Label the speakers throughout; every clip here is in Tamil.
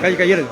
Speaker 1: கை கையெடு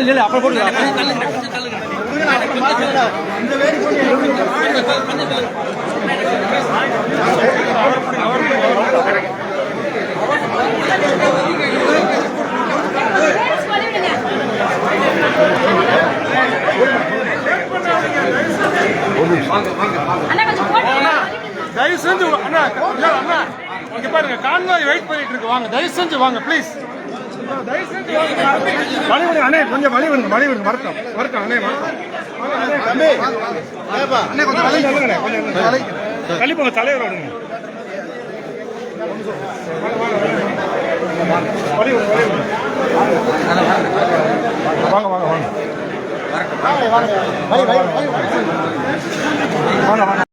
Speaker 1: இல்ல அப்புறம் போட்டு தயவு செஞ்சு அண்ணா அண்ணா இங்க பாருங்க கான்வாய் வெயிட் பண்ணிட்டு இருக்கு வாங்க தயவு செஞ்சு வாங்க ப்ளீஸ் வழி விடுங்க அண்ணே கொஞ்சம் வழி விடுங்க வரட்டும் அண்ணே அண்ணே கொஞ்சம் வழி சொல்லுங்க கொஞ்சம் தள்ளி போங்க தலைவர் விடுங்க வாங்க